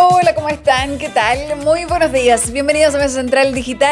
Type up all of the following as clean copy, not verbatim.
Hola, ¿cómo están? ¿Qué tal? Muy buenos días. Bienvenidos a Mesa Central Digital.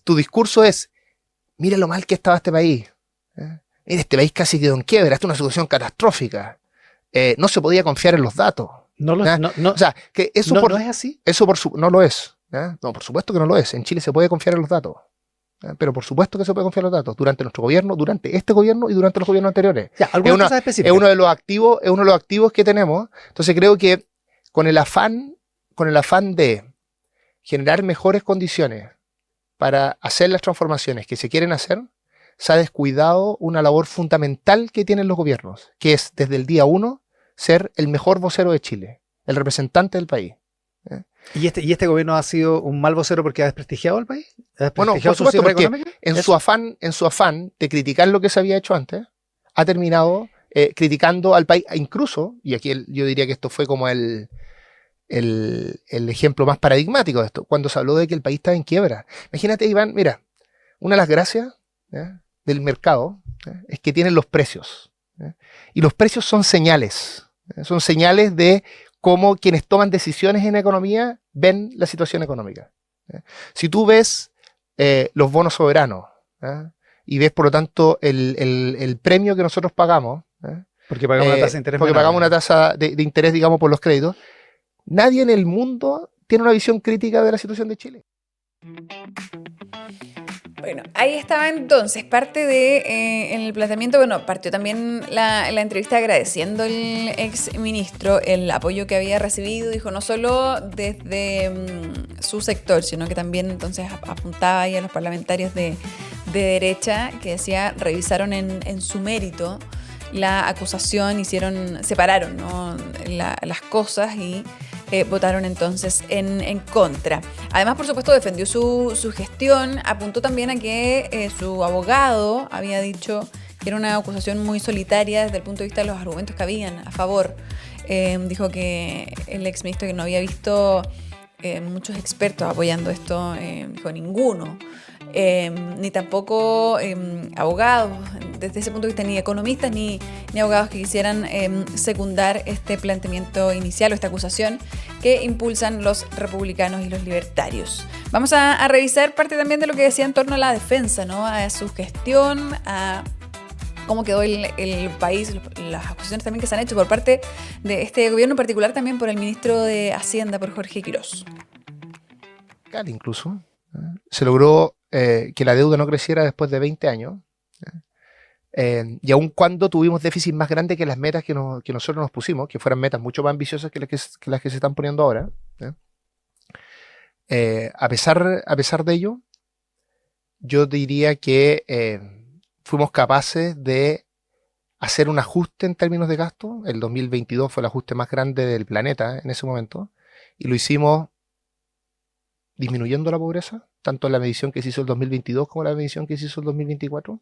tu discurso es, mira lo mal que estaba este país. Mira, este país casi quedó en quiebra, esta es una situación catastrófica. No se podía confiar en los datos. O sea, que eso ¿No es así? Eso no lo es. No, por supuesto que no lo es. En Chile se puede confiar en los datos. Pero por supuesto que se puede confiar en los datos durante nuestro gobierno, durante este gobierno y durante los gobiernos anteriores. Ya, algunas cosas específicas. Es uno de los activos que tenemos. Entonces creo que con el afán de generar mejores condiciones para hacer las transformaciones que se quieren hacer, se ha descuidado una labor fundamental que tienen los gobiernos, que es desde el día 1 ser el mejor vocero de Chile, el representante del país. ¿Y este gobierno ha sido un mal vocero porque ha desprestigiado al país? Bueno, por supuesto, porque en su afán de criticar lo que se había hecho antes, ha terminado criticando al país, incluso, y aquí yo diría que esto fue como el ejemplo más paradigmático de esto, cuando se habló de que el país estaba en quiebra. Imagínate, Iván, mira, una de las gracias del mercado es que tienen los precios. Y los precios son señales de cómo quienes toman decisiones en economía ven la situación económica. Si tú ves los bonos soberanos y ves, por lo tanto, el premio que nosotros pagamos, porque pagamos una tasa de interés. Porque pagamos una tasa de interés, digamos, por los créditos, nadie en el mundo tiene una visión crítica de la situación de Chile. Bueno, ahí estaba entonces parte de el planteamiento. Bueno, partió también la entrevista agradeciendo al ex ministro el apoyo que había recibido. Dijo no solo desde su sector, sino que también entonces apuntaba ahí a los parlamentarios de derecha, que decía, revisaron en su mérito la acusación, separaron, ¿no?, las cosas y votaron entonces en contra. Además, por supuesto, defendió su gestión, apuntó también a que su abogado había dicho que era una acusación muy solitaria desde el punto de vista de los argumentos que habían a favor. Dijo que el exministro que no había visto muchos expertos apoyando esto, dijo ninguno. Ni tampoco abogados, desde ese punto de vista, ni economistas ni abogados que quisieran secundar este planteamiento inicial o esta acusación que impulsan los republicanos y los libertarios. Vamos a revisar parte también de lo que decía en torno a la defensa, ¿no?, a su gestión, a cómo quedó el país, las acusaciones también que se han hecho por parte de este gobierno, en particular también por el ministro de Hacienda, por Jorge Quirós. Incluso se logró que la deuda no creciera después de 20 años, y aun cuando tuvimos déficit más grande que las metas que nosotros nos pusimos, que fueran metas mucho más ambiciosas que las que se están poniendo ahora, a pesar de ello, yo diría que fuimos capaces de hacer un ajuste en términos de gasto. El 2022 fue el ajuste más grande del planeta en ese momento, y lo hicimos disminuyendo la pobreza, tanto en la medición que se hizo el 2022 como en la medición que se hizo el 2024.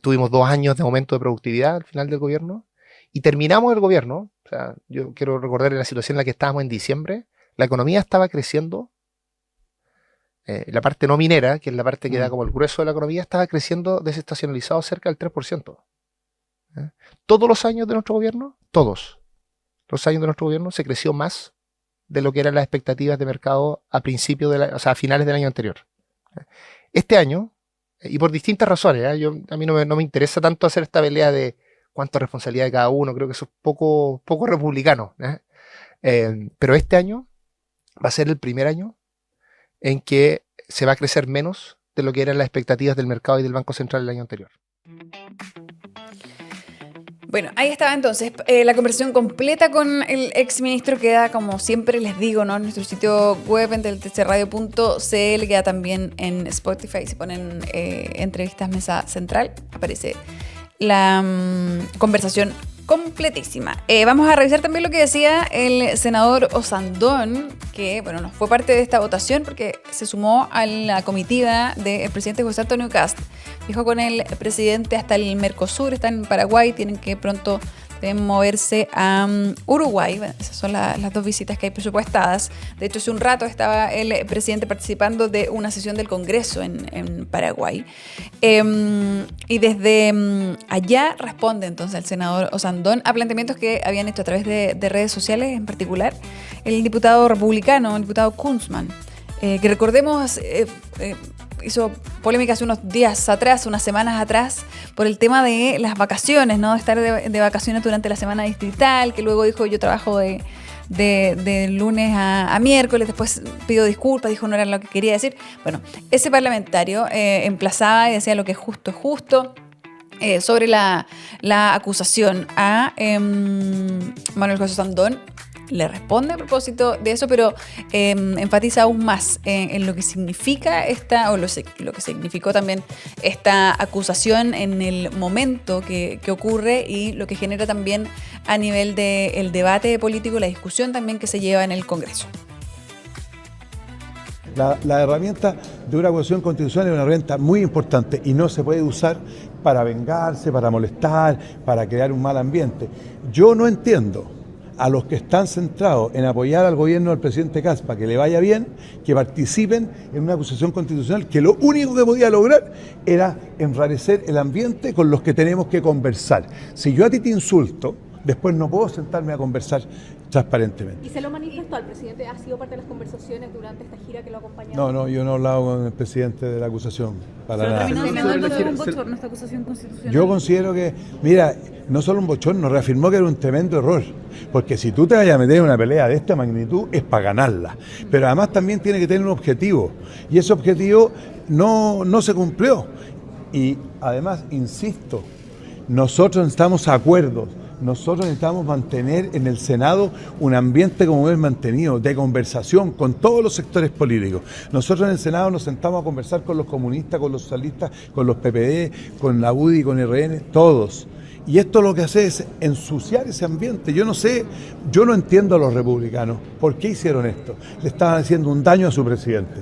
Tuvimos 2 años de aumento de productividad al final del gobierno, y terminamos el gobierno. O sea, yo quiero recordar en la situación en la que estábamos en diciembre, la economía estaba creciendo, la parte no minera, que es la parte que da como el grueso de la economía, estaba creciendo desestacionalizado cerca del 3%. Todos los años de nuestro gobierno, se creció más de lo que eran las expectativas de mercado a finales del año anterior. Este año, y por distintas razones, a mí no me interesa tanto hacer esta pelea de cuánta responsabilidad de cada uno, creo que eso es poco republicano, pero este año va a ser el primer año en que se va a crecer menos de lo que eran las expectativas del mercado y del Banco Central el año anterior. Bueno, ahí estaba entonces la conversación completa con el exministro. Queda, como siempre les digo, ¿no?, en nuestro sitio web, en teltcradio.cl, queda también en Spotify. Si ponen entrevistas mesa central, aparece la conversación completísima. Vamos a revisar también lo que decía el senador Osandón, que bueno, no fue parte de esta votación porque se sumó a la comitiva del presidente José Antonio Kast. Viajó con el presidente hasta el Mercosur, está en Paraguay, tienen que pronto moverse a Uruguay. Bueno, esas son las 2 visitas que hay presupuestadas. De hecho, hace un rato estaba el presidente participando de una sesión del Congreso en Paraguay. Y desde allá responde entonces el senador Osandón a planteamientos que habían hecho a través de redes sociales, en particular el diputado republicano, el diputado Kunzman. que recordemos hizo polémica hace unos días atrás, unas semanas atrás, por el tema de las vacaciones, ¿no? De estar de vacaciones durante la semana distrital, que luego dijo yo trabajo de lunes a miércoles, después pidió disculpas, dijo no era lo que quería decir. Bueno, ese parlamentario emplazaba y decía lo que es justo. Sobre la acusación a Manuel José Sandón, le responde a propósito de eso, pero enfatiza aún más en lo que significa lo que significó también esta acusación en el momento que ocurre y lo que genera también a nivel del debate político, la discusión también que se lleva en el Congreso. La herramienta de una acusación constitucional es una herramienta muy importante y no se puede usar para vengarse, para molestar, para crear un mal ambiente. Yo no entiendo a los que están centrados en apoyar al gobierno del presidente Kast para que le vaya bien, que participen en una acusación constitucional que lo único que podía lograr era enrarecer el ambiente con los que tenemos que conversar. Si yo a ti te insulto, después no puedo sentarme a conversar transparentemente. ¿Y se lo manifestó al presidente? ¿Ha sido parte de las conversaciones durante esta gira que lo acompañaba? No, yo no he hablado con el presidente de la acusación, para nada. Un bochorno esta acusación constitucional. Yo considero que, mira, no solo un bochorno, reafirmó que era un tremendo error, porque si tú te vayas a meter en una pelea de esta magnitud es para ganarla, pero además también tiene que tener un objetivo, y ese objetivo no se cumplió, y además, insisto, nosotros necesitamos acuerdos. Nosotros necesitamos mantener en el Senado un ambiente como hemos mantenido, de conversación con todos los sectores políticos. Nosotros en el Senado nos sentamos a conversar con los comunistas, con los socialistas, con los PPD, con la UDI, con RN, todos. Y esto lo que hace es ensuciar ese ambiente. Yo no entiendo a los republicanos. ¿Por qué hicieron esto? Le estaban haciendo un daño a su presidente.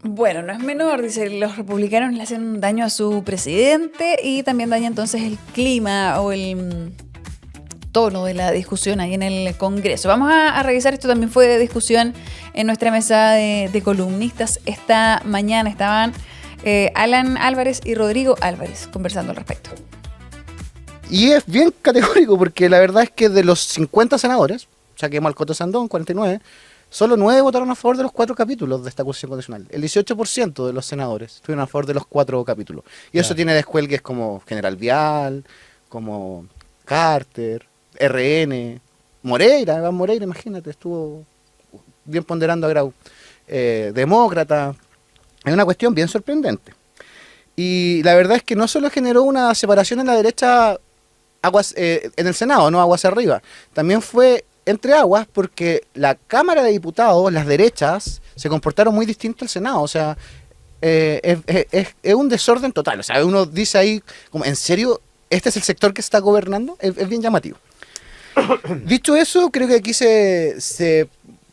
Bueno, no es menor, dice, los republicanos le hacen un daño a su presidente y también daña entonces el clima o el tono de la discusión ahí en el Congreso. Vamos a revisar, esto también fue de discusión en nuestra mesa de columnistas. Esta mañana estaban Alan Álvarez y Rodrigo Álvarez conversando al respecto. Y es bien categórico porque la verdad es que de los 50 senadores, saquemos al Coto Sandón, 49, solo 9 votaron a favor de los 4 capítulos de esta acusación constitucional. El 18% de los senadores estuvieron a favor de los 4 capítulos. Y eso tiene descuelgues como General Vial, como Carter, RN, Iván Moreira, imagínate, estuvo bien ponderando a Grau. Demócrata. Es una cuestión bien sorprendente. Y la verdad es que no solo generó una separación en la derecha en el Senado, no aguas arriba, también fue entre aguas porque la Cámara de Diputados, las derechas, se comportaron muy distinto al Senado. O sea, es un desorden total. O sea, uno dice ahí, como, ¿en serio este es el sector que está gobernando? Es bien llamativo. Dicho eso, creo que aquí se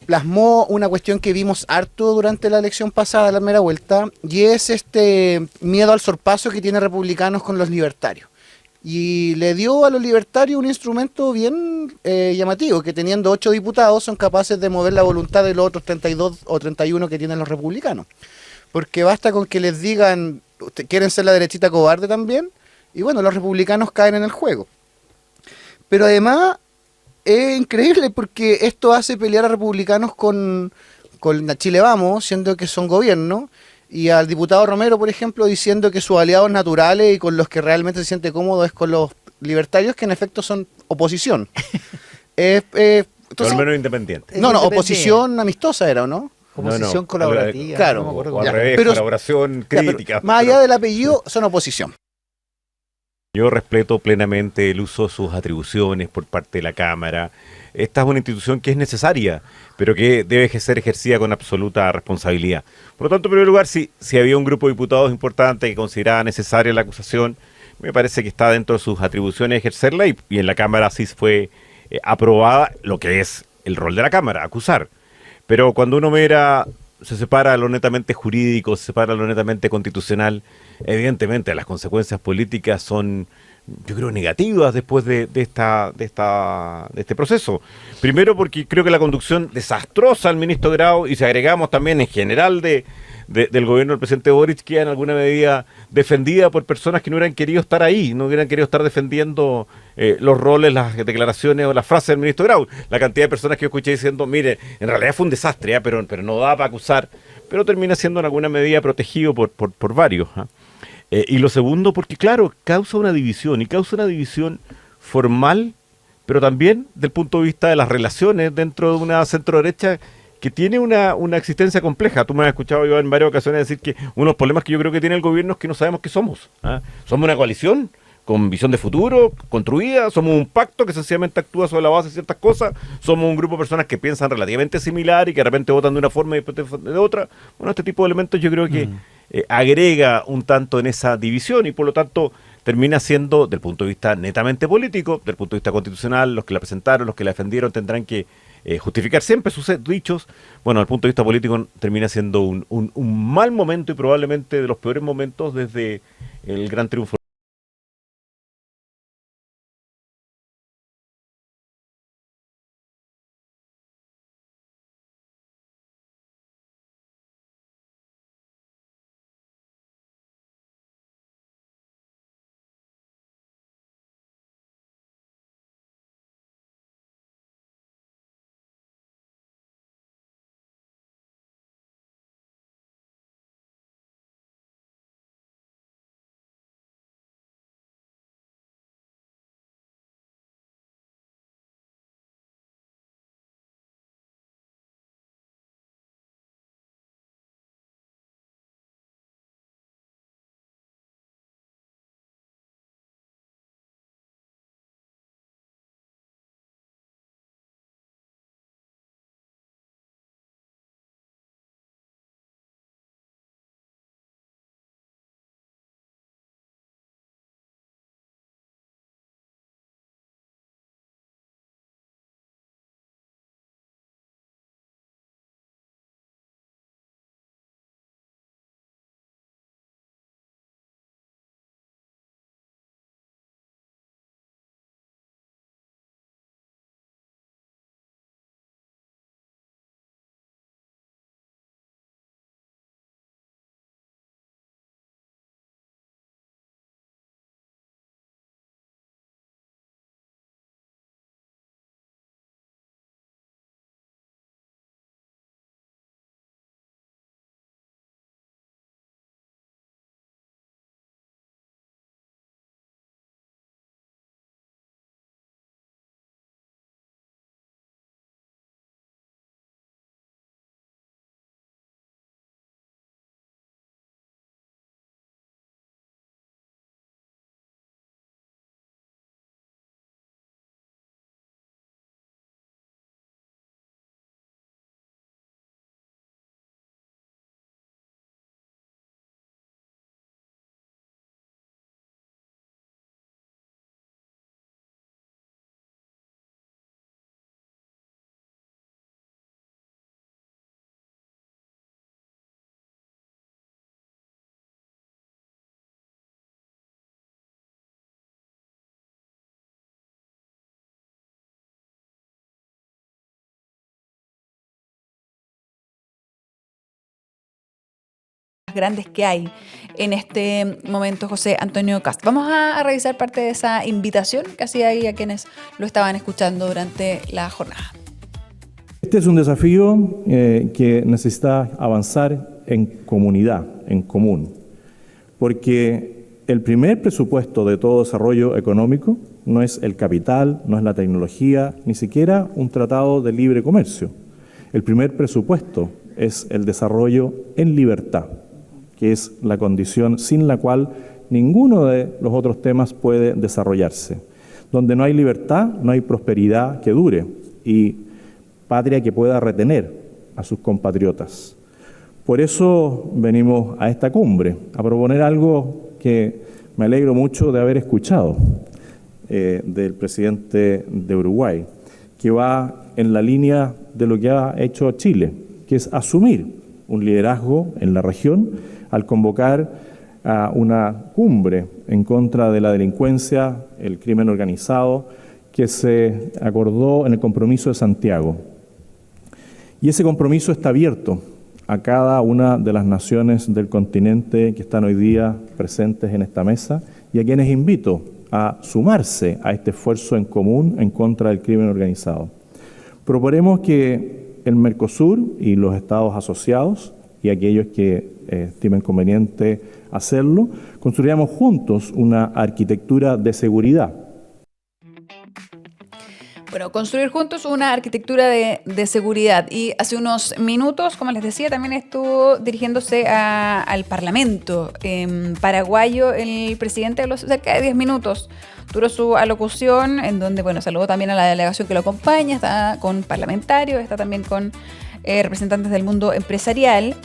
plasmó una cuestión que vimos harto durante la elección pasada, la primera vuelta, y es este miedo al sorpaso que tienen republicanos con los libertarios. Y le dio a los libertarios un instrumento bien llamativo, que teniendo 8 diputados son capaces de mover la voluntad de los otros 32 o 31 que tienen los republicanos. Porque basta con que les digan, ¿quieren ser la derechita cobarde también? Y bueno, los republicanos caen en el juego. Pero además es increíble porque esto hace pelear a republicanos con Chile Vamos, siendo que son gobierno, y al diputado Romero, por ejemplo, diciendo que sus aliados naturales y con los que realmente se siente cómodo es con los libertarios, que en efecto son oposición. Entonces, al menos independiente. No, oposición amistosa era, ¿o no? Oposición colaborativa. Claro. No me acuerdo O al cómo. revés, Pero- colaboración crítica. Más allá del apellido, son oposición. Yo respeto plenamente el uso de sus atribuciones por parte de la Cámara. Esta es una institución que es necesaria, pero que debe ser ejercida con absoluta responsabilidad. Por lo tanto, en primer lugar, si había un grupo de diputados importante que consideraba necesaria la acusación, me parece que está dentro de sus atribuciones ejercerla y en la Cámara sí fue aprobada lo que es el rol de la Cámara, acusar. Pero cuando uno se separa lo netamente jurídico, se separa lo netamente constitucional, evidentemente las consecuencias políticas son, yo creo, negativas después de este proceso. Primero porque creo que la conducción desastrosa al ministro Grau, y si agregamos también en general de del gobierno del presidente Boric queda en alguna medida defendida por personas que no hubieran querido estar ahí, no hubieran querido estar defendiendo los roles, las declaraciones o las frases del ministro Grau. La cantidad de personas que yo escuché diciendo, mire, en realidad fue un desastre, pero no da para acusar, pero termina siendo en alguna medida protegido por varios. Y lo segundo, porque claro, causa una división, y causa una división formal, pero también del punto de vista de las relaciones dentro de una centro-derecha que tiene una existencia compleja. Tú me has escuchado yo en varias ocasiones decir que uno de los problemas que yo creo que tiene el gobierno es que no sabemos qué somos. Somos una coalición con visión de futuro, construida, somos un pacto que sencillamente actúa sobre la base de ciertas cosas, somos un grupo de personas que piensan relativamente similar y que de repente votan de una forma y después de otra. Bueno, este tipo de elementos yo creo que agrega un tanto en esa división y por lo tanto termina siendo, del punto de vista netamente político, del punto de vista constitucional, los que la presentaron, los que la defendieron tendrán que justificar siempre sus dichos. Bueno, desde el punto de vista político termina siendo un mal momento y probablemente de los peores momentos desde el gran triunfo. Grandes que hay en este momento José Antonio Kast. Vamos a revisar parte de esa invitación que hacía ahí a quienes lo estaban escuchando durante la jornada. Este es un desafío que necesita avanzar en comunidad, en común, porque el primer presupuesto de todo desarrollo económico no es el capital, no es la tecnología, ni siquiera un tratado de libre comercio. El primer presupuesto es el desarrollo en libertad, que es la condición sin la cual ninguno de los otros temas puede desarrollarse. Donde no hay libertad, no hay prosperidad que dure y patria que pueda retener a sus compatriotas. Por eso venimos a esta cumbre, a proponer algo que me alegro mucho de haber escuchado del presidente de Uruguay, que va en la línea de lo que ha hecho Chile, que es asumir un liderazgo en la región al convocar a una cumbre en contra de la delincuencia, el crimen organizado, que se acordó en el compromiso de Santiago. Y ese compromiso está abierto a cada una de las naciones del continente que están hoy día presentes en esta mesa y a quienes invito a sumarse a este esfuerzo en común en contra del crimen organizado. Proponemos que el Mercosur y los estados asociados y aquellos que estimen conveniente hacerlo, construyamos juntos una arquitectura de seguridad. Bueno, construir juntos una arquitectura de seguridad. Y hace unos minutos, como les decía, también estuvo dirigiéndose al Parlamento paraguayo. El presidente habló cerca de 10 minutos. Duró su alocución, en donde, bueno, saludó también a la delegación que lo acompaña, está con parlamentarios, está también con representantes del mundo empresarial.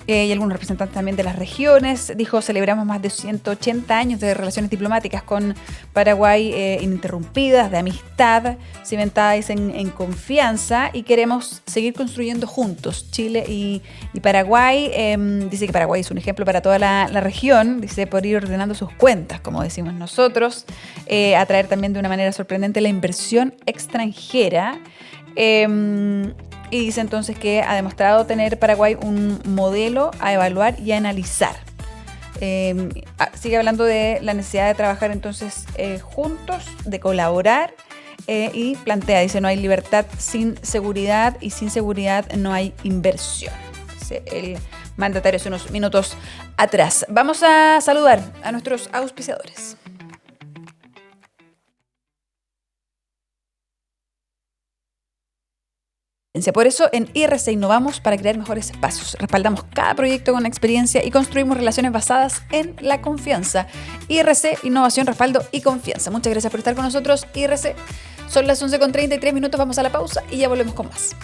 Y algunos representantes también de las regiones. Dijo, celebramos más de 180 años de relaciones diplomáticas con Paraguay ininterrumpidas, de amistad, cimentadas en confianza, y queremos seguir construyendo juntos Chile y Paraguay. Dice que Paraguay es un ejemplo para toda la región, dice, por ir ordenando sus cuentas, como decimos nosotros, atraer también de una manera sorprendente la inversión extranjera. Y dice entonces que ha demostrado tener Paraguay un modelo a evaluar y a analizar. Sigue hablando de la necesidad de trabajar entonces juntos, de colaborar, y plantea, dice, no hay libertad sin seguridad y sin seguridad no hay inversión. Dice el mandatario hace unos minutos atrás. Vamos a saludar a nuestros auspiciadores. Por eso en IRC innovamos para crear mejores espacios. Respaldamos cada proyecto con experiencia y construimos relaciones basadas en la confianza. IRC, innovación, respaldo y confianza. Muchas gracias por estar con nosotros. IRC, son las 11:33, vamos a la pausa y ya volvemos con más.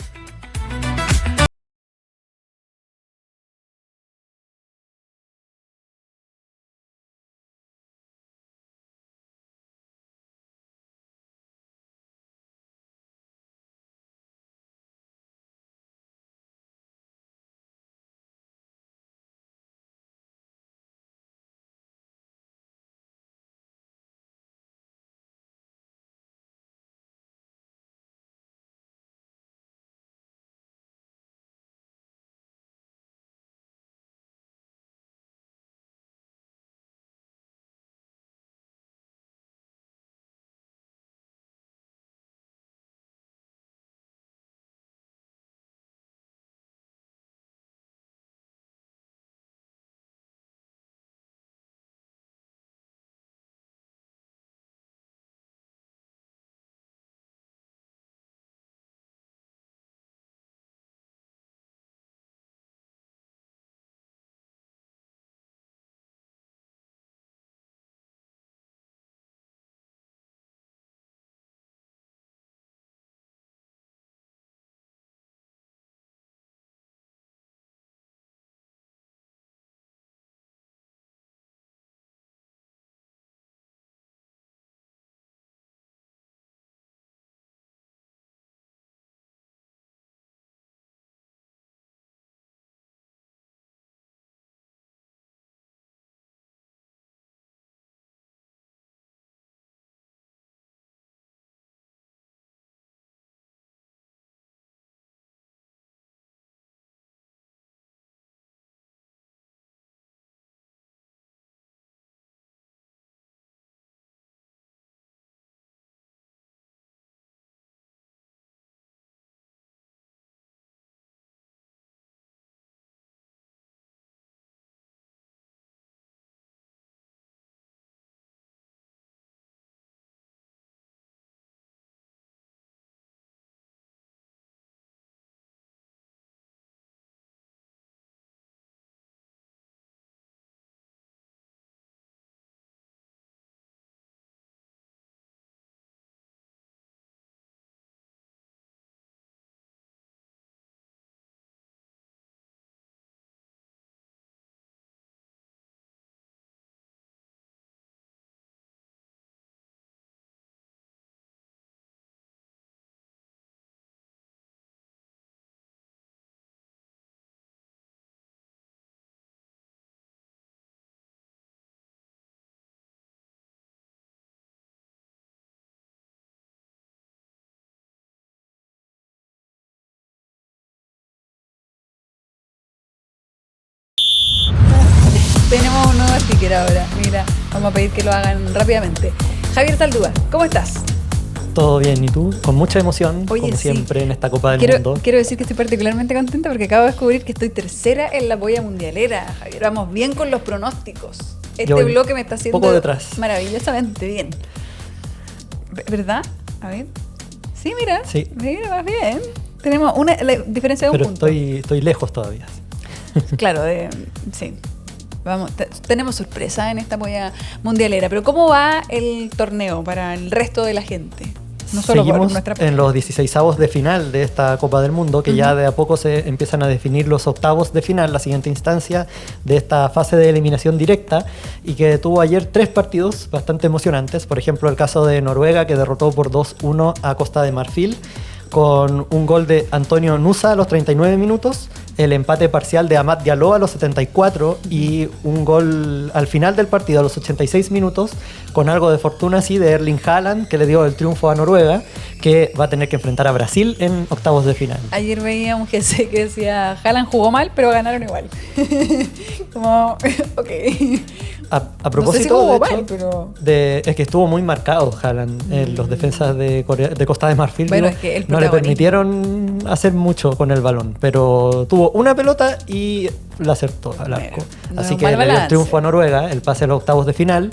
Tenemos un nuevo sticker ahora. Mira, vamos a pedir que lo hagan rápidamente. Javier Zaldúa, ¿cómo estás? Todo bien, ¿y tú? Con mucha emoción, Oye, como sí. siempre, en esta Copa del Mundo. Quiero decir que estoy particularmente contenta porque acabo de descubrir que estoy tercera en la polla mundialera. Javier, vamos bien con los pronósticos. Este Yo voy bloque me está haciendo poco detrás. maravillosamente bien. ¿Verdad? A ver. Sí, mira. Sí. Mira, vas bien. Tenemos la diferencia de un Pero punto. estoy lejos todavía. Claro, sí. Vamos, tenemos sorpresa en esta polla mundialera. Pero ¿cómo va el torneo para el resto de la gente? No solo por Seguimos nuestra en los 16avos de final de esta Copa del Mundo, que ya de a poco se empiezan a definir los octavos de final, la siguiente instancia de esta fase de eliminación directa, y que tuvo ayer 3 partidos bastante emocionantes. Por ejemplo, el caso de Noruega, que derrotó por 2-1 a Costa de Marfil, con un gol de Antonio Nusa a los 39 minutos, el empate parcial de Amad Diallo a los 74 y un gol al final del partido a los 86 minutos, con algo de fortuna sí de Erling Haaland, que le dio el triunfo a Noruega, que va a tener que enfrentar a Brasil en octavos de final. Ayer veía un GC que decía Haaland jugó mal, pero ganaron igual. Como, ok. A propósito, no sé si jugó de hecho, mal, pero... es que estuvo muy marcado Haaland en los defensas de Costa de Marfil. Bueno, digo, es que el no le protagonismo. permitieron hacer mucho con el balón, pero tuvo una pelota y la acertó al arco. no es Así un que mal le dio el balance. triunfo a Noruega, el pase a los octavos de final.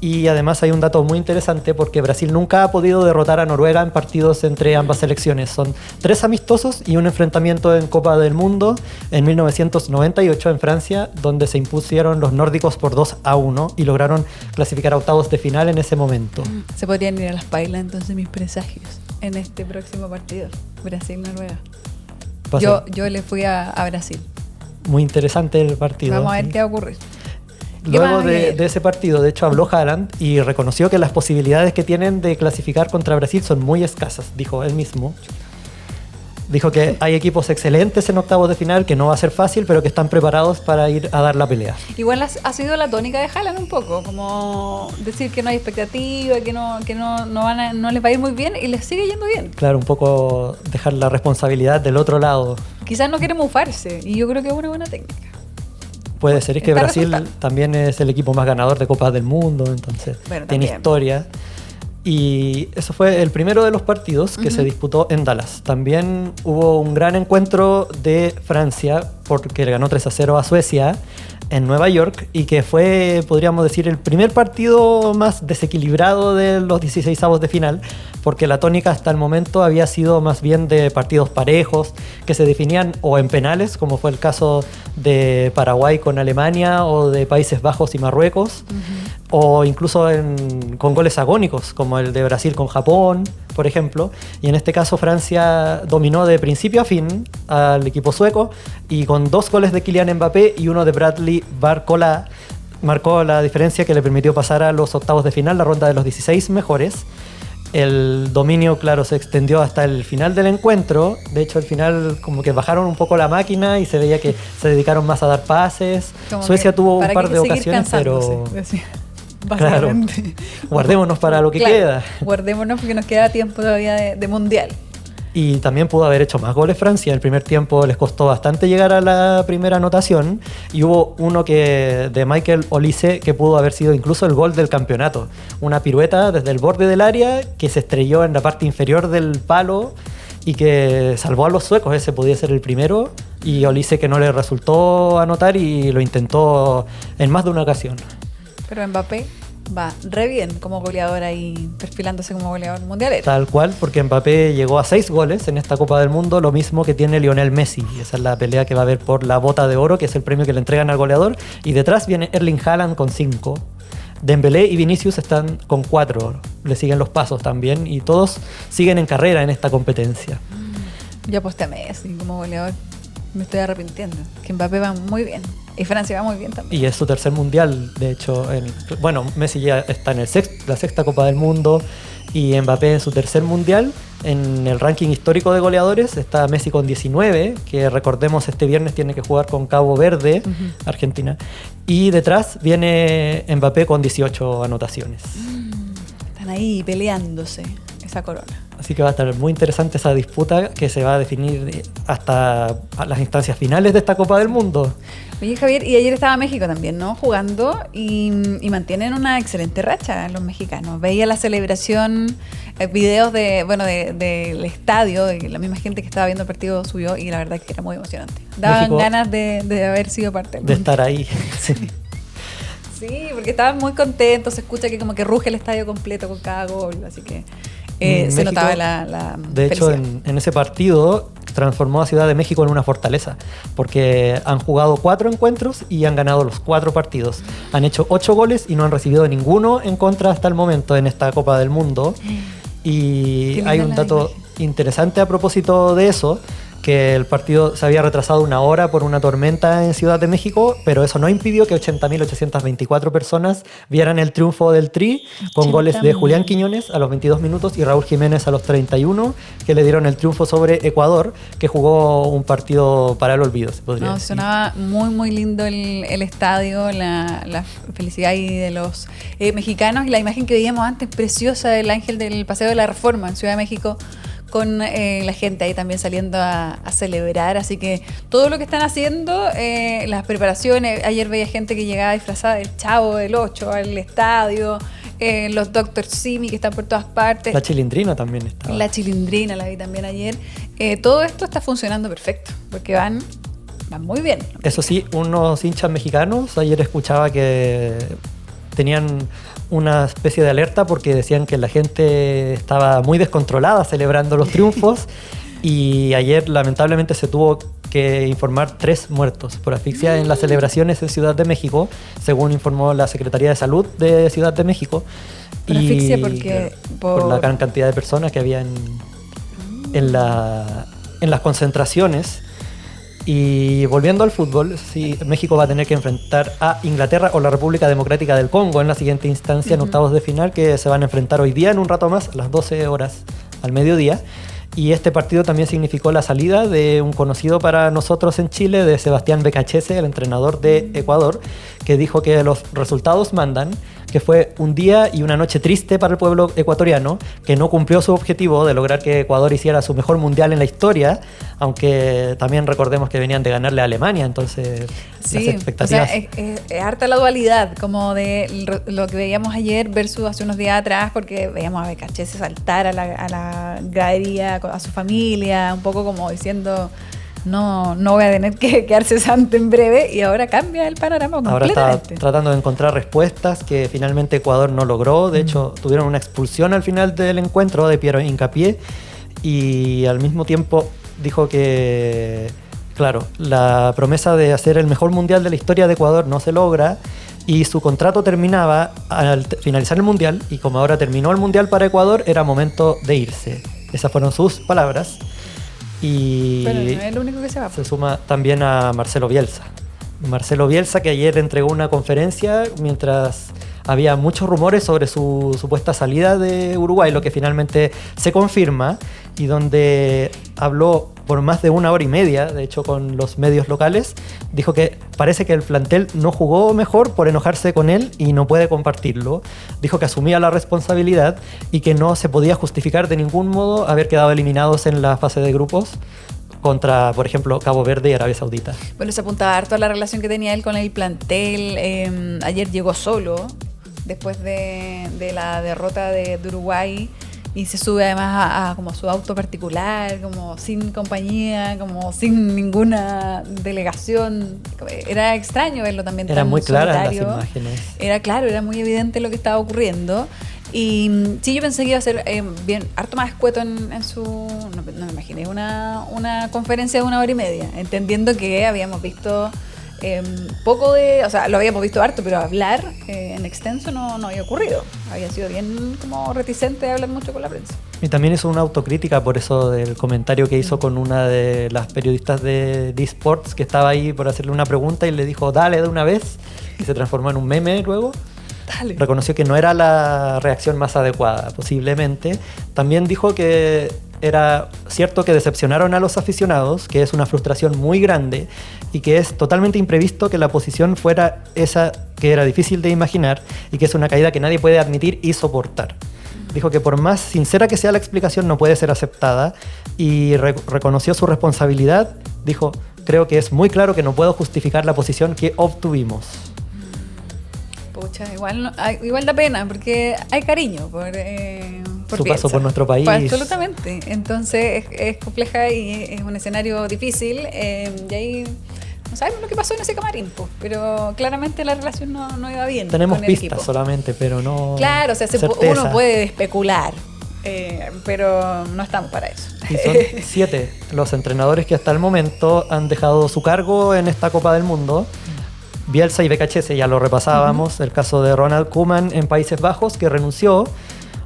Y además hay un dato muy interesante porque Brasil nunca ha podido derrotar a Noruega en partidos entre ambas selecciones. Son 3 amistosos y un enfrentamiento en Copa del Mundo en 1998 en Francia, donde se impusieron los nórdicos por 2-1 y lograron clasificar a octavos de final en ese momento. Se podrían ir a las pailas entonces mis presagios en este próximo partido. Brasil-Noruega. Va a Yo le fui a Brasil. Muy interesante el partido. Vamos a ver qué va a ocurrir. Luego más de hay? ese partido, de hecho, habló Haaland y reconoció que las posibilidades que tienen de clasificar contra Brasil son muy escasas, dijo él mismo. Dijo que hay equipos excelentes en octavos de final, que no va a ser fácil, pero que están preparados para ir a dar la pelea. Igual ha sido la tónica de Haaland un poco, como decir que no hay expectativa, que no les va a ir muy bien y les sigue yendo bien. Claro, un poco dejar la responsabilidad del otro lado. Quizás no quiere mufarse y yo creo que es una buena técnica. Puede ser, es que Está Brasil resultando. también es el equipo más ganador de Copas del Mundo, entonces Bueno, tiene también. historia. Y eso fue el primero de los partidos que se disputó en Dallas. También hubo un gran encuentro de Francia, porque le ganó 3-0 a Suecia en Nueva York, y que fue, podríamos decir, el primer partido más desequilibrado de los 16avos de final, porque la tónica hasta el momento había sido más bien de partidos parejos, que se definían o en penales, como fue el caso de Paraguay con Alemania, o de Países Bajos y Marruecos, o incluso con goles agónicos, como el de Brasil con Japón, por ejemplo. Y en este caso Francia dominó de principio a fin al equipo sueco, y con 2 goles de Kylian Mbappé y uno de Bradley Barcola marcó la diferencia que le permitió pasar a los octavos de final, la ronda de los 16 mejores. El dominio, claro, se extendió hasta el final del encuentro. De hecho, al final como que bajaron un poco la máquina y se veía que se dedicaron más a dar pases. Como Suecia que, tuvo un ¿para par qué de seguir ocasiones, pero cansándose? Decía, claro, básicamente. guardémonos para lo que Claro, queda. Guardémonos porque nos queda tiempo todavía de mundial. Y también pudo haber hecho más goles Francia. En el primer tiempo les costó bastante llegar a la primera anotación, y hubo uno de Michael Olise que pudo haber sido incluso el gol del campeonato. Una pirueta desde el borde del área que se estrelló en la parte inferior del palo y que salvó a los suecos. Ese podía ser el primero, y Olise que no le resultó anotar y lo intentó en más de una ocasión. Pero Mbappé va re bien como goleador ahí, perfilándose como goleador mundialero. Tal cual, porque Mbappé llegó a 6 goles en esta Copa del Mundo, lo mismo que tiene Lionel Messi. Esa es la pelea que va a haber por la bota de oro, que es el premio que le entregan al goleador. Y detrás viene Erling Haaland con 5. Dembélé y Vinicius están con 4. Le siguen los pasos también, y todos siguen en carrera en esta competencia. Yo aposté a Messi como goleador. Me estoy arrepintiendo. Que Mbappé va muy bien. Y Francia va muy bien también. Y es su tercer mundial, de hecho. Bueno, Messi ya está en la 6ª Copa del Mundo, y Mbappé en su tercer mundial. En el ranking histórico de goleadores está Messi con 19, que recordemos este viernes tiene que jugar con Cabo Verde, Argentina. Y detrás viene Mbappé con 18 anotaciones. Están ahí peleándose esa corona. Así que va a estar muy interesante esa disputa que se va a definir hasta las instancias finales de esta Copa del Mundo. Oye, Javier, y ayer estaba México también, ¿no? Jugando y mantienen una excelente racha los mexicanos. Veía la celebración, videos del estadio, de la misma gente que estaba viendo el partido subió y la verdad que era muy emocionante. Daban México, ganas de haber sido parte de estar ahí. Sí. Sí, porque estaban muy contentos, se escucha que como que ruge el estadio completo con cada gol, así que se México, notaba la de hecho, felicidad. en ese partido transformó a Ciudad de México en una fortaleza, porque han jugado 4 encuentros y han ganado los 4 partidos. Han hecho 8 goles y no han recibido ninguno en contra hasta el momento en esta Copa del Mundo. Y hay un dato interesante a propósito de eso, que el partido se había retrasado 1 hora por una tormenta en Ciudad de México, pero eso no impidió que 80.824 personas vieran el triunfo del Tri con goles de Julián Quiñones a los 22 minutos y Raúl Jiménez a los 31, que le dieron el triunfo sobre Ecuador, que jugó un partido para el olvido, se podría decir. Sonaba muy, muy lindo el estadio, la felicidad ahí de los mexicanos y la imagen que veíamos antes, preciosa del Ángel del Paseo de la Reforma en Ciudad de México, con la gente ahí también saliendo a celebrar, así que todo lo que están haciendo, las preparaciones, ayer veía gente que llegaba disfrazada del Chavo del 8 al estadio, los Dr. Simi que están por todas partes. La Chilindrina también estaba. La Chilindrina la vi también ayer. Todo esto está funcionando perfecto, porque van muy bien. Eso sí, unos hinchas mexicanos, ayer escuchaba que tenían una especie de alerta porque decían que la gente estaba muy descontrolada celebrando los triunfos y ayer lamentablemente se tuvo que informar 3 muertos por asfixia en las celebraciones en Ciudad de México, según informó la Secretaría de Salud de Ciudad de México. Por asfixia porque... Por la gran cantidad de personas que había en las concentraciones. Y volviendo al fútbol, sí, México va a tener que enfrentar a Inglaterra o la República Democrática del Congo en la siguiente instancia, en octavos de final, que se van a enfrentar hoy día en un rato más, a las 12 horas al mediodía. Y este partido también significó la salida de un conocido para nosotros en Chile, de Sebastián Becachese, el entrenador de Ecuador, que dijo que los resultados mandan, que fue un día y una noche triste para el pueblo ecuatoriano, que no cumplió su objetivo de lograr que Ecuador hiciera su mejor mundial en la historia, aunque también recordemos que venían de ganarle a Alemania, entonces sí, las expectativas... O sea, es harta la dualidad, como de lo que veíamos ayer versus hace unos días atrás, porque veíamos a Becachese saltar a la gradería, a su familia, un poco como diciendo... No voy a tener que quedar cesante en breve, y ahora cambia el panorama completamente. Ahora está tratando de encontrar respuestas que finalmente Ecuador no logró. De hecho, tuvieron una expulsión al final del encuentro de Piero Hincapié, y al mismo tiempo dijo que, claro, la promesa de hacer el mejor mundial de la historia de Ecuador no se logra, y su contrato terminaba al finalizar el mundial, y como ahora terminó el mundial para Ecuador, era momento de irse. Esas fueron sus palabras. Y pero no es el único que se va. Se suma también a Marcelo Bielsa. Marcelo Bielsa, que ayer entregó una conferencia mientras había muchos rumores sobre su supuesta salida de Uruguay, lo que finalmente se confirma, y donde habló por más de 1 hora y media, de hecho con los medios locales, dijo que parece que el plantel no jugó mejor por enojarse con él y no puede compartirlo. Dijo que asumía la responsabilidad y que no se podía justificar de ningún modo haber quedado eliminados en la fase de grupos contra, por ejemplo, Cabo Verde y Arabia Saudita. Bueno, se apuntaba harto a la relación que tenía él con el plantel. Ayer llegó solo, después de la derrota de Uruguay, y se sube además a como su auto particular, como sin compañía, como sin ninguna delegación. Era extraño verlo también Era tan muy clara las solitario. imágenes. Era claro, era muy evidente lo que estaba ocurriendo. Y sí, yo pensé que iba a ser bien, harto más escueto en su... No me imaginé una conferencia de 1 hora y media, entendiendo que habíamos visto poco de... O sea, lo habíamos visto harto, pero hablar en extenso no había ocurrido. Había sido bien como reticente de hablar mucho con la prensa. Y también hizo una autocrítica por eso del comentario que hizo con una de las periodistas de D-Sports, que estaba ahí por hacerle una pregunta y le dijo, dale de una vez, y se transformó en un meme luego. Dale. Reconoció que no era la reacción más adecuada, posiblemente. También dijo que era cierto que decepcionaron a los aficionados, que es una frustración muy grande y que es totalmente imprevisto que la posición fuera esa que era difícil de imaginar y que es una caída que nadie puede admitir y soportar. dijo que por más sincera que sea la explicación no puede ser aceptada y reconoció su responsabilidad. Dijo, creo que es muy claro que no puedo justificar la posición que obtuvimos. Pucha, igual da pena porque hay cariño por su paso por nuestro país. Pues, absolutamente. Entonces es compleja y es un escenario difícil. Y ahí no sabemos lo que pasó en ese camarín, pues, pero claramente la relación no iba bien. Tenemos con el pistas equipo. solamente, pero no. Claro, o sea, certeza. uno puede especular, pero no estamos para eso. Y son 7 los entrenadores que hasta el momento han dejado su cargo en esta Copa del Mundo. Bielsa y BKHS, ya lo repasábamos. El caso de Ronald Koeman en Países Bajos, que renunció.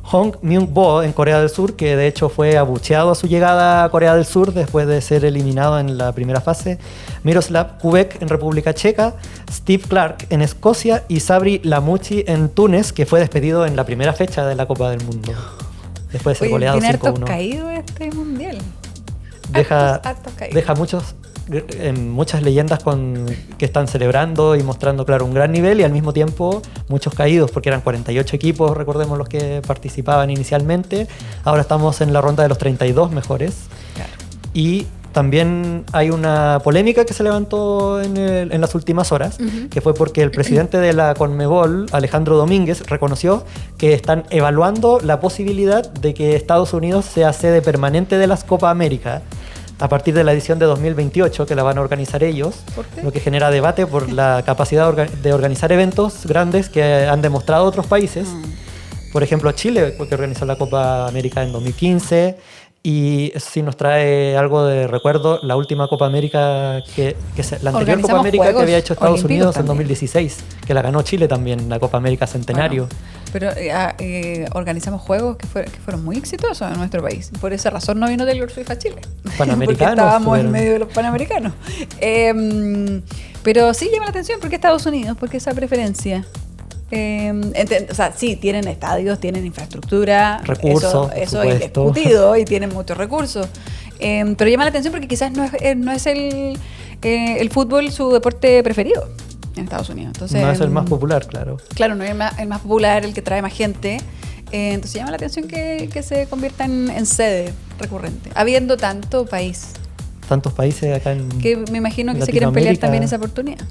Hong Myung-bo en Corea del Sur, que de hecho fue abucheado a su llegada a Corea del Sur después de ser eliminado en la primera fase. Miroslav Kubek en República Checa. Steve Clark en Escocia. Y Sabri Lamouchi en Túnez, que fue despedido en la primera fecha de la Copa del Mundo. Después de ser Oye, goleado tiene hartos 5-1. caídos este mundial. Hartos caídos. Deja muchas leyendas que están celebrando y mostrando, claro, un gran nivel y al mismo tiempo muchos caídos, porque eran 48 equipos, recordemos, los que participaban inicialmente. Ahora estamos en la ronda de los 32 mejores. Claro. Y también hay una polémica que se levantó en las últimas horas, que fue porque el presidente de la CONMEBOL, Alejandro Domínguez, reconoció que están evaluando la posibilidad de que Estados Unidos sea sede permanente de las Copa América a partir de la edición de 2028, que la van a organizar ellos, lo que genera debate por la capacidad de organizar eventos grandes que han demostrado otros países. Por ejemplo, Chile, que organizó la Copa América en 2015, y eso sí nos trae algo de recuerdo, la última Copa América, la anterior Copa América que había hecho Estados Unidos en 2016, que la ganó Chile también, la Copa América Centenario. Bueno, pero organizamos juegos que fueron muy exitosos en nuestro país. Por esa razón no vino Taylor Swift a Chile. Panamericanos. Porque estábamos en medio de los Panamericanos. Pero sí llama la atención porque Estados Unidos, porque esa preferencia. O sea, sí, tienen estadios, tienen infraestructura, recursos, eso es indiscutido, y tienen muchos recursos. Pero llama la atención porque quizás no es el fútbol su deporte preferido en Estados Unidos. Entonces, no es el más popular, claro. Claro, no es el más popular, el que trae más gente. Entonces llama la atención que se convierta en sede recurrente, habiendo tanto país. Tantos países acá en que me imagino que se quieren pelear también esa oportunidad.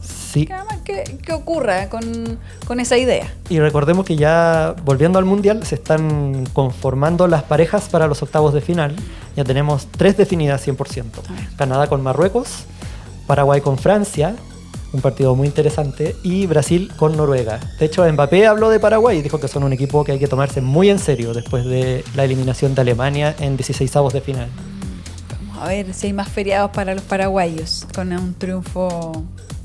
Sí. Que ocurra con esa idea. Y recordemos que ya, volviendo al Mundial, se están conformando las parejas para los octavos de final. Ya tenemos 3 definidas 100%. Canadá con Marruecos, Paraguay con Francia, un partido muy interesante, y Brasil con Noruega. De hecho, Mbappé habló de Paraguay y dijo que son un equipo que hay que tomarse muy en serio después de la eliminación de Alemania en 16avos de final. Vamos a ver si hay más feriados para los paraguayos con un triunfo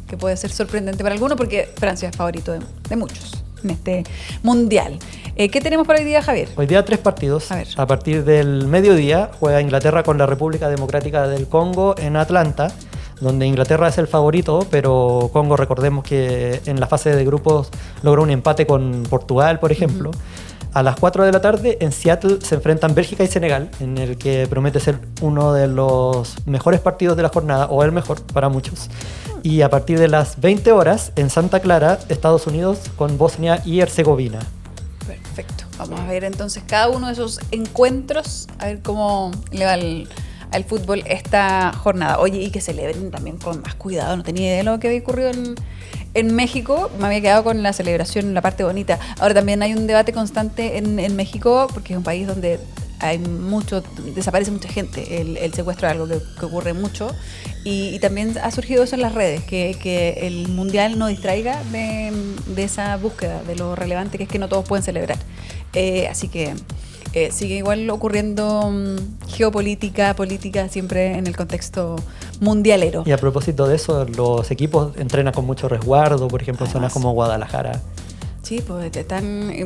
que puede ser sorprendente para algunos, porque Francia es favorito de muchos en este mundial. ¿Qué tenemos para hoy día, Javier? Hoy día 3 partidos. A partir del mediodía juega Inglaterra con la República Democrática del Congo en Atlanta, donde Inglaterra es el favorito, pero Congo, recordemos que en la fase de grupos logró un empate con Portugal, por ejemplo. A las 4 de la tarde en Seattle se enfrentan Bélgica y Senegal, en el que promete ser uno de los mejores partidos de la jornada, o el mejor para muchos. Y a partir de las 20 horas en Santa Clara, Estados Unidos con Bosnia y Herzegovina. Perfecto. Vamos a ver entonces cada uno de esos encuentros, a ver cómo le va al fútbol esta jornada. Oye, y que celebren también con más cuidado. No tenía idea de lo que había ocurrido en México. Me había quedado con la celebración, la parte bonita. Ahora también hay un debate constante en México, porque es un país donde desaparece mucha gente. El secuestro es algo que ocurre mucho. Y también ha surgido eso en las redes, que el mundial no distraiga de esa búsqueda, de lo relevante que es que no todos pueden celebrar. Así que sigue igual ocurriendo geopolítica, política, siempre en el contexto mundialero. Y a propósito de eso, los equipos entrenan con mucho resguardo, por ejemplo, en zonas como Guadalajara. Sí, pues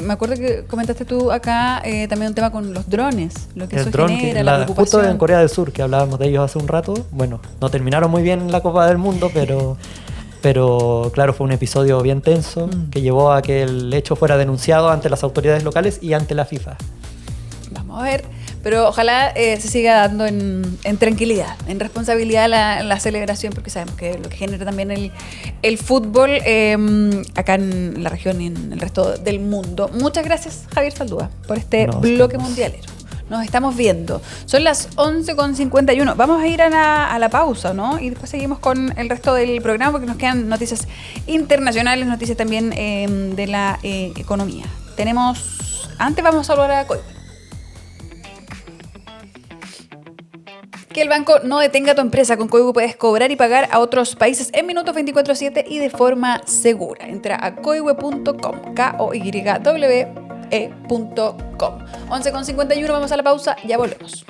me acuerdo que comentaste tú acá también un tema con los drones, lo que eso genera, la preocupación. Justo en Corea del Sur, que hablábamos de ellos hace un rato, bueno, no terminaron muy bien la Copa del Mundo, pero claro, fue un episodio bien tenso que llevó a que el hecho fuera denunciado ante las autoridades locales y ante la FIFA. Vamos a ver, Pero ojalá se siga dando en tranquilidad, en responsabilidad la celebración, porque sabemos que lo que genera también el fútbol acá en la región y en el resto del mundo. Muchas gracias, Javier Saldúa, por este bloque mundialero. Nos estamos viendo. Son las 11:51. Vamos a ir a la pausa, ¿no? Y después seguimos con el resto del programa porque nos quedan noticias internacionales, noticias también de la economía. Antes vamos a saludar a Coihueco. Que el banco no detenga tu empresa. Con Coihueco puedes cobrar y pagar a otros países en minutos 24/7 y de forma segura. Entra a coihue.com, KOYWE.com. 11:51, vamos a la pausa, ya volvemos.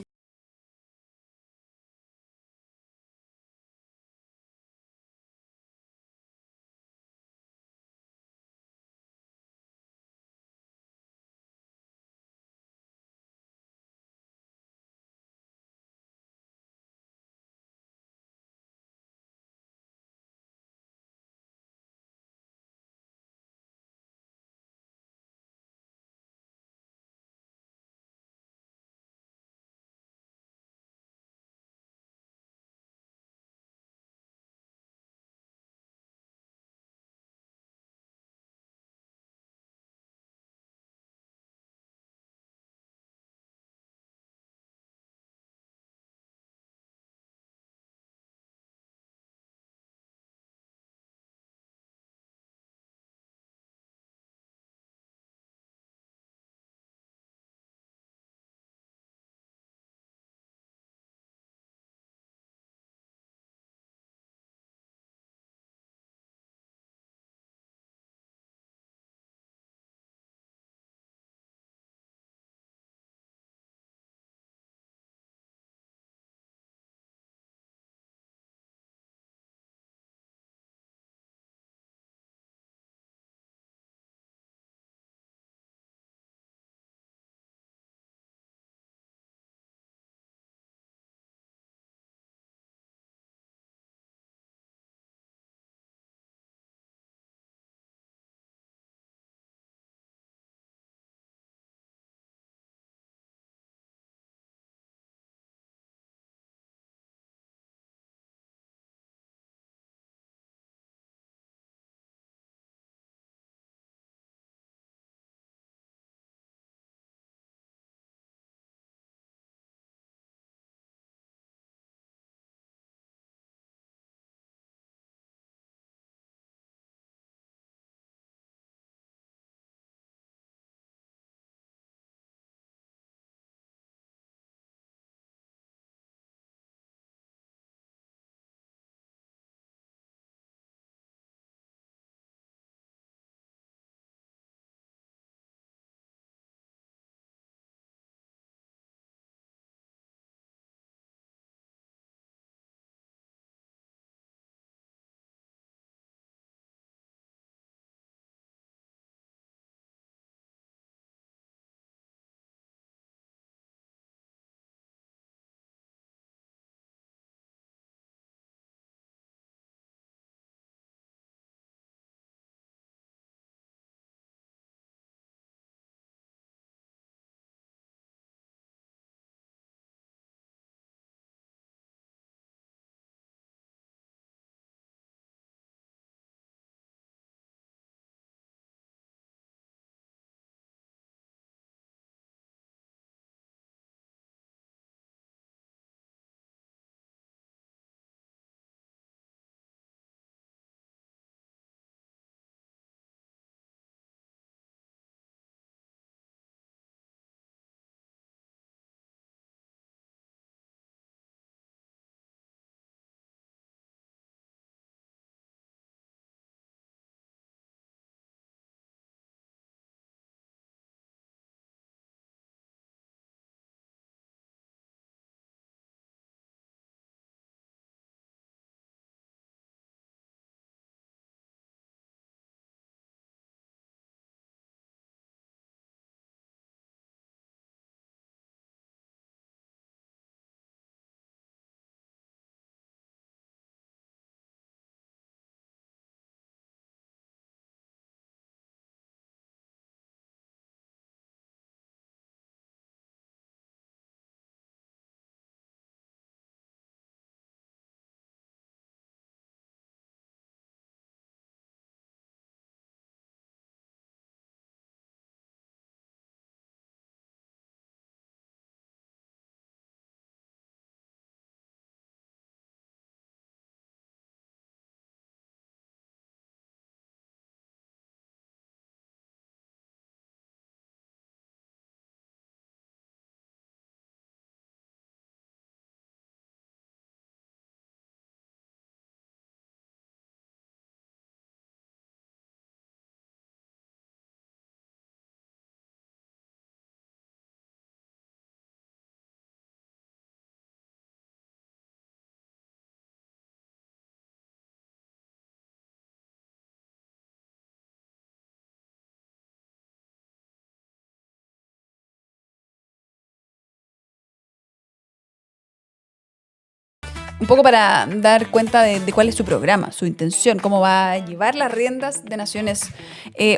un poco para dar cuenta de cuál es su programa, su intención, cómo va a llevar las riendas de Naciones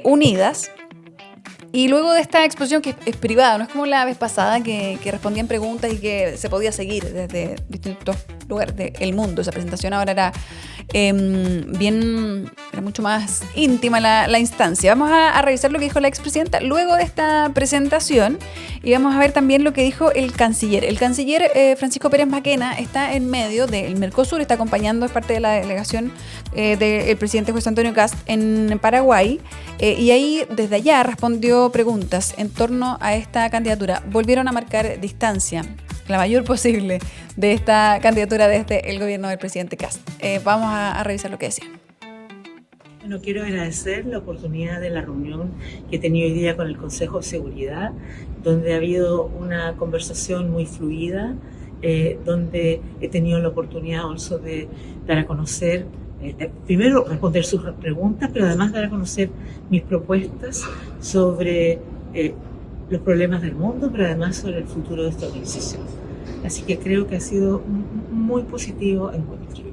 Unidas. Y luego de esta exposición que es privada, no es como la vez pasada que respondían preguntas y que se podía seguir desde distintos lugares del mundo. Esa presentación ahora era era mucho más íntima la instancia. Vamos a revisar lo que dijo la expresidenta luego de esta presentación y vamos a ver también lo que dijo el canciller. El canciller Francisco Pérez Maquena está en medio del Mercosur, está acompañando, es parte de la delegación del presidente José Antonio Kast en Paraguay. Y ahí, desde allá, respondió preguntas en torno a esta candidatura. Volvieron a marcar distancia, la mayor posible, de esta candidatura desde el gobierno del presidente Kast. Vamos a revisar lo que decía. Bueno, quiero agradecer la oportunidad de la reunión que he tenido hoy día con el Consejo de Seguridad, donde ha habido una conversación muy fluida, donde he tenido la oportunidad also de dar a conocer, primero responder sus preguntas, pero además dar a conocer mis propuestas sobre los problemas del mundo, pero además sobre el futuro de esta organización. Así que creo que ha sido un muy positivo encuentro.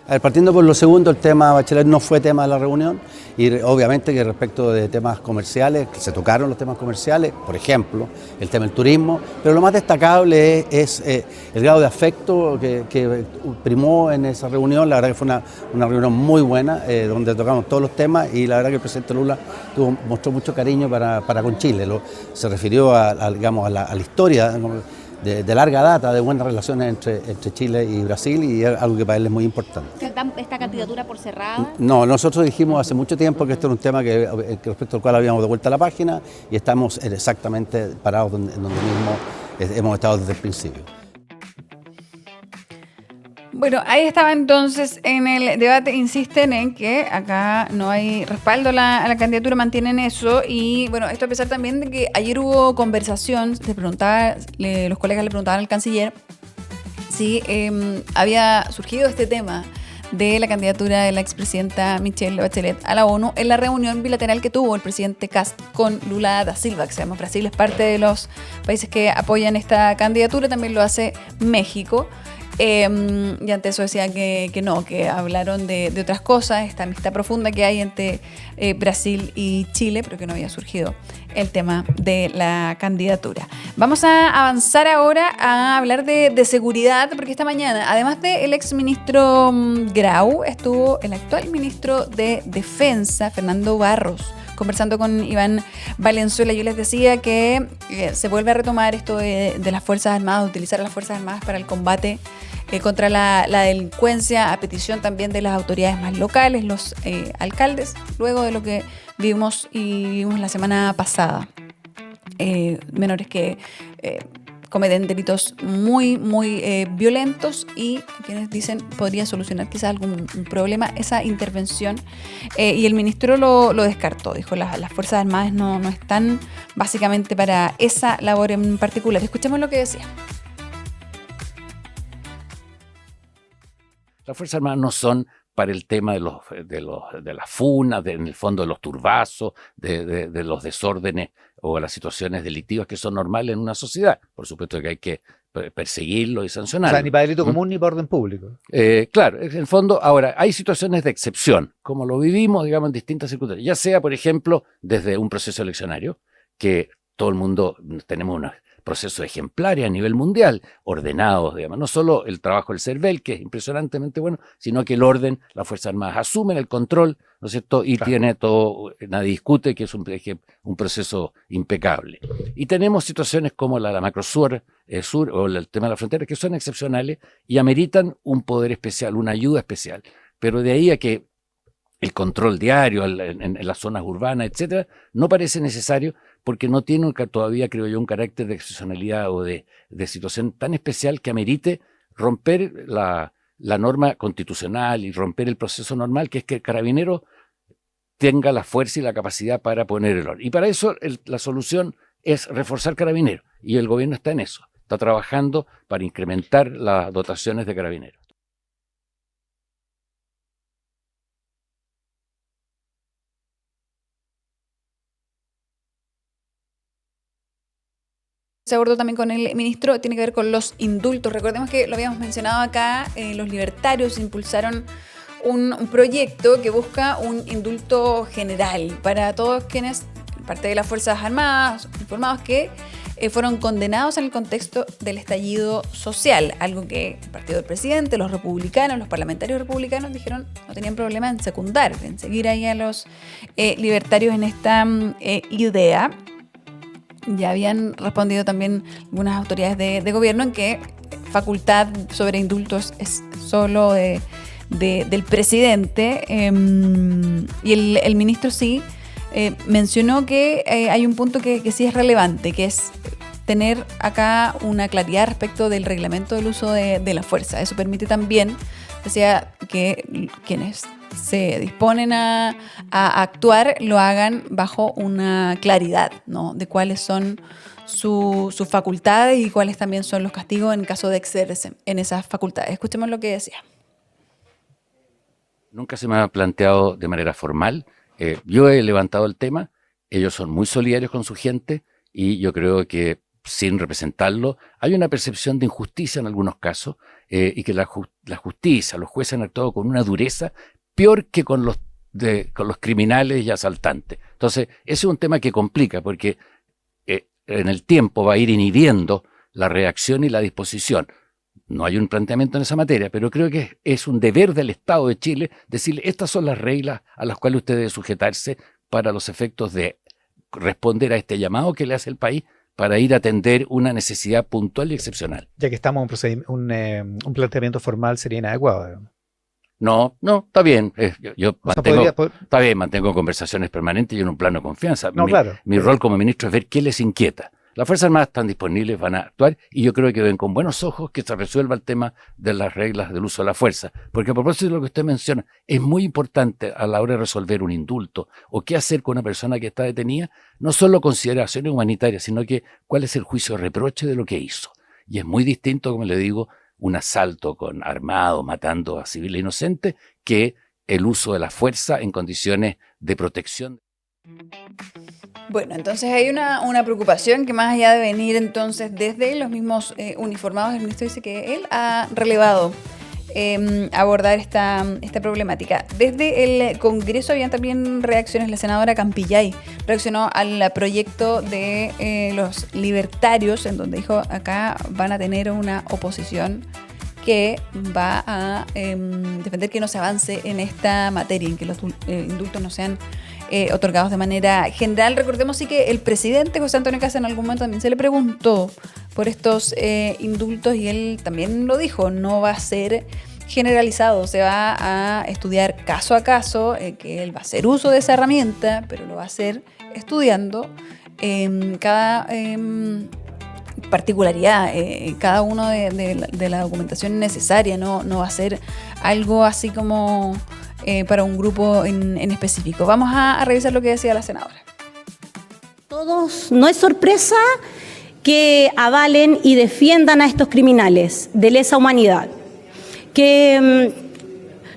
A ver, partiendo por lo segundo, el tema Bachelet no fue tema de la reunión y obviamente que respecto de temas comerciales, que se tocaron los temas comerciales, por ejemplo, el tema del turismo, pero lo más destacable es el grado de afecto que primó en esa reunión. La verdad que fue una reunión muy buena, donde tocamos todos los temas y la verdad que el presidente Lula mostró mucho cariño para con Chile. Se refirió digamos, a la historia de larga data, de buenas relaciones entre Chile y Brasil, y es algo que para él es muy importante. ¿Se dan esta candidatura por cerrada? No, nosotros dijimos hace mucho tiempo que esto era un tema que respecto al cual habíamos de vuelta a la página y estamos exactamente parados donde mismo hemos estado desde el principio. Bueno, ahí estaba entonces en el debate, insisten en que acá no hay respaldo a la candidatura, mantienen eso y bueno, esto a pesar también de que ayer hubo conversación, los colegas le preguntaban al canciller si había surgido este tema de la candidatura de la expresidenta Michelle Bachelet a la ONU en la reunión bilateral que tuvo el presidente Kast con Lula da Silva, que sabemos Brasil es parte de los países que apoyan esta candidatura, también lo hace México. Y ante eso decían que no, que hablaron de otras cosas, esta amistad profunda que hay entre Brasil y Chile, pero que no había surgido el tema de la candidatura. Vamos a avanzar ahora a hablar de seguridad, porque esta mañana, además del exministro Grau, estuvo el actual ministro de Defensa, Fernando Barros, conversando con Iván Valenzuela. Yo les decía que se vuelve a retomar esto de las Fuerzas Armadas, de utilizar a las Fuerzas Armadas para el combate contra la delincuencia, a petición también de las autoridades más locales, los alcaldes, luego de lo que vimos la semana pasada. Menores que cometen delitos muy, muy violentos y quienes dicen podría solucionar quizás algún problema esa intervención. Y el ministro lo descartó, dijo las Fuerzas Armadas no están básicamente para esa labor en particular. Escuchemos lo que decía. Las Fuerzas Armadas no son para el tema de las funas, en el fondo de los turbazos, de los desórdenes o las situaciones delictivas que son normales en una sociedad. Por supuesto que hay que perseguirlo y sancionarlo. O sea, ni para delito común ni para orden público. Claro, en el fondo, ahora, hay situaciones de excepción, como lo vivimos, digamos, en distintas circunstancias. Ya sea, por ejemplo, desde un proceso eleccionario, que todo el mundo tenemos unos procesos ejemplares a nivel mundial, ordenados, digamos, no solo el trabajo del CERVEL, que es impresionantemente bueno, sino que el orden, las Fuerzas Armadas asumen el control, ¿no es cierto? Y tiene todo, nadie discute que es un proceso impecable. Y tenemos situaciones como la Macrosur Sur o el tema de la frontera, que son excepcionales y ameritan un poder especial, una ayuda especial. Pero de ahí a que el control diario en las zonas urbanas, etcétera, no parece necesario porque no tiene todavía, creo yo, un carácter de excepcionalidad o de situación tan especial que amerite romper la norma constitucional y romper el proceso normal, que es que el carabinero tenga la fuerza y la capacidad para poner el orden. Y para eso la solución es reforzar carabineros, y el gobierno está en eso, está trabajando para incrementar las dotaciones de carabineros. se abordó también con el ministro tiene que ver con los indultos. Recordemos que lo habíamos mencionado acá, los libertarios impulsaron un proyecto que busca un indulto general para todos quienes, parte de las Fuerzas Armadas, informados que fueron condenados en el contexto del estallido social, algo que el partido del presidente, los republicanos, los parlamentarios republicanos dijeron no tenían problema en secundar, en seguir ahí a los libertarios en esta idea. Ya habían respondido también algunas autoridades de gobierno en que facultad sobre indultos es solo del presidente, y el ministro sí mencionó que hay un punto que sí es relevante, que es tener acá una claridad respecto del reglamento del uso de la fuerza. Eso permite también, decía, que quienes se disponen a actuar lo hagan bajo una claridad, ¿no?, de cuáles son sus facultades y cuáles también son los castigos en caso de excederse en esas facultades. Escuchemos lo que decía. Nunca se me ha planteado de manera formal. Yo he levantado el tema, ellos son muy solidarios con su gente y yo creo que sin representarlo hay una percepción de injusticia en algunos casos, y que la justicia, los jueces han actuado con una dureza peor que con los criminales y asaltantes. Entonces, ese es un tema que complica porque en el tiempo va a ir inhibiendo la reacción y la disposición. No hay un planteamiento en esa materia, pero creo que es un deber del Estado de Chile decirle estas son las reglas a las cuales usted debe sujetarse para los efectos de responder a este llamado que le hace el país para ir a atender una necesidad puntual y excepcional. Ya que estamos en un planteamiento formal sería inadecuado, digamos. No, está bien. Yo sea, está bien, mantengo conversaciones permanentes y en un plano de confianza. No, claro. Mi rol como ministro es ver qué les inquieta. Las Fuerzas Armadas están disponibles, van a actuar y yo creo que ven con buenos ojos que se resuelva el tema de las reglas del uso de la fuerza. Porque a propósito de lo que usted menciona, es muy importante a la hora de resolver un indulto o qué hacer con una persona que está detenida, no solo consideraciones humanitarias, sino que cuál es el juicio de reproche de lo que hizo. Y es muy distinto, como le digo, un asalto con armado, matando a civiles inocentes, que el uso de la fuerza en condiciones de protección. Bueno, entonces hay una preocupación que más allá de venir entonces desde los mismos uniformados, el ministro dice que él ha relevado abordar esta problemática. Desde el Congreso habían también reacciones. La senadora Campillay reaccionó al proyecto de los libertarios, en donde dijo acá van a tener una oposición que va a defender que no se avance en esta materia, en que los indultos no sean otorgados de manera general. Recordemos sí que el presidente José Antonio Kast en algún momento también se le preguntó por estos indultos y él también lo dijo, no va a ser generalizado, se va a estudiar caso a caso, que él va a hacer uso de esa herramienta, pero lo va a hacer estudiando cada particularidad, cada uno de la documentación necesaria, no va a ser algo así como para un grupo en específico. Vamos a revisar lo que decía la senadora. Todos, no es sorpresa que avalen y defiendan a estos criminales de lesa humanidad, que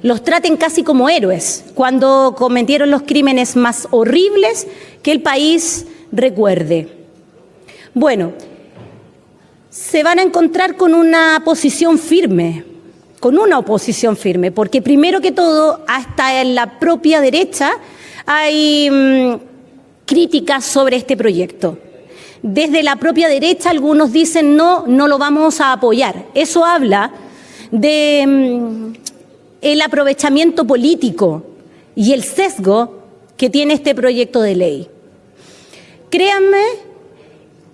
los traten casi como héroes cuando cometieron los crímenes más horribles que el país recuerde. Bueno, se van a encontrar con una posición firme, porque primero que todo, hasta en la propia derecha hay críticas sobre este proyecto. Desde la propia derecha algunos dicen no lo vamos a apoyar. Eso habla de el aprovechamiento político y el sesgo que tiene este proyecto de ley. Créanme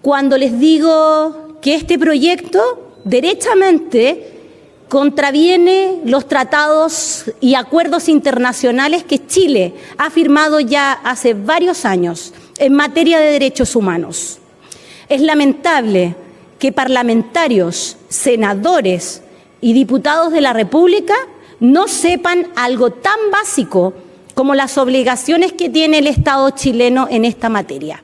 cuando les digo que este proyecto derechamente contraviene los tratados y acuerdos internacionales que Chile ha firmado ya hace varios años en materia de derechos humanos. Es lamentable que parlamentarios, senadores y diputados de la República no sepan algo tan básico como las obligaciones que tiene el Estado chileno en esta materia.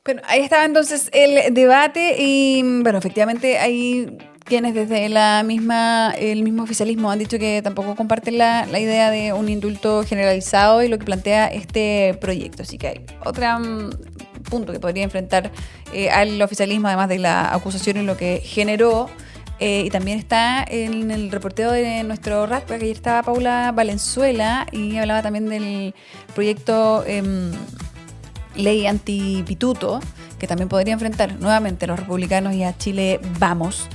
Bueno, ahí estaba entonces el debate y, bueno, efectivamente hay quienes desde el mismo oficialismo han dicho que tampoco comparten la idea de un indulto generalizado y lo que plantea este proyecto. Así que hay otra punto que podría enfrentar al oficialismo, además de la acusación y lo que generó. Y también está en el reporteo de nuestro RAC, que ayer estaba Paula Valenzuela y hablaba también del proyecto ley antipituto, que también podría enfrentar nuevamente a los republicanos y a Chile Vamos.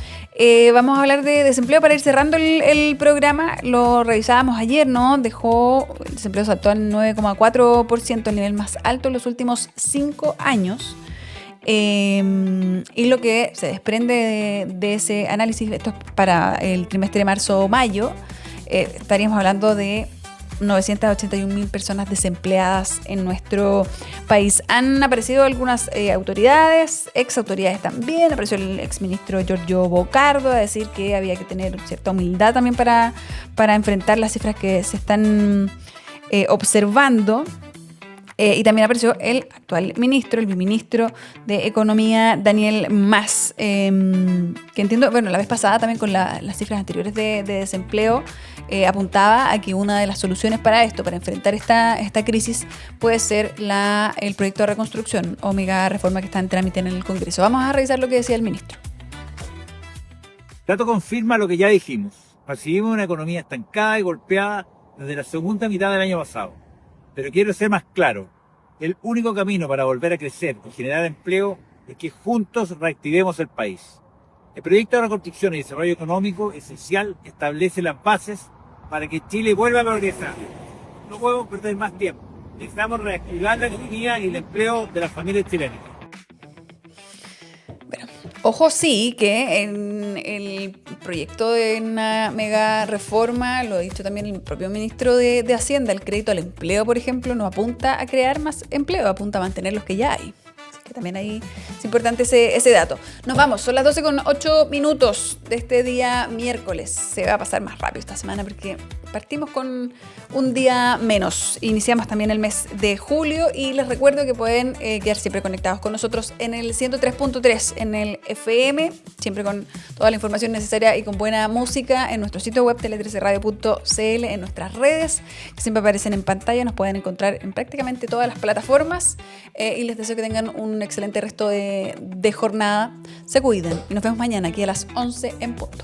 Vamos a hablar de desempleo para ir cerrando el programa. Lo revisábamos ayer, ¿no? El desempleo saltó al 9,4%, el nivel más alto en los últimos 5 años. Y lo que se desprende de ese análisis, esto es para el trimestre de marzo-mayo, estaríamos hablando de 981.000 personas desempleadas en nuestro país. Han aparecido algunas autoridades, ex autoridades también. Apareció el exministro Giorgio Bocardo a decir que había que tener cierta humildad también para enfrentar las cifras que se están observando. Y también apareció el actual ministro, el viceministro de Economía, Daniel Mas, que entiendo, bueno, la vez pasada también con las cifras anteriores de desempleo, apuntaba a que una de las soluciones para esto, para enfrentar esta crisis, puede ser el proyecto de reconstrucción o mega reforma que está en trámite en el Congreso. Vamos a revisar lo que decía el ministro. El dato confirma lo que ya dijimos. Recibimos una economía estancada y golpeada desde la segunda mitad del año pasado. Pero quiero ser más claro, el único camino para volver a crecer y generar empleo es que juntos reactivemos el país. El proyecto de reconstrucción y desarrollo económico esencial establece las bases para que Chile vuelva a progresar. No podemos perder más tiempo. Necesitamos reactivar la economía y el empleo de las familias chilenas. Ojo sí que en el proyecto de una mega reforma, lo ha dicho también el propio ministro de Hacienda, el crédito al empleo, por ejemplo, no apunta a crear más empleo, apunta a mantener los que ya hay. Así que también ahí es importante ese dato. Nos vamos, son las 12:08 de este día miércoles. Se va a pasar más rápido esta semana porque partimos con un día menos. Iniciamos también el mes de julio y les recuerdo que pueden quedar siempre conectados con nosotros en el 103.3 en el FM, siempre con toda la información necesaria y con buena música en nuestro sitio web tele13radio.cl, en nuestras redes que siempre aparecen en pantalla. Nos pueden encontrar en prácticamente todas las plataformas y les deseo que tengan un excelente resto de jornada. Se cuiden y nos vemos mañana aquí a las 11 en punto.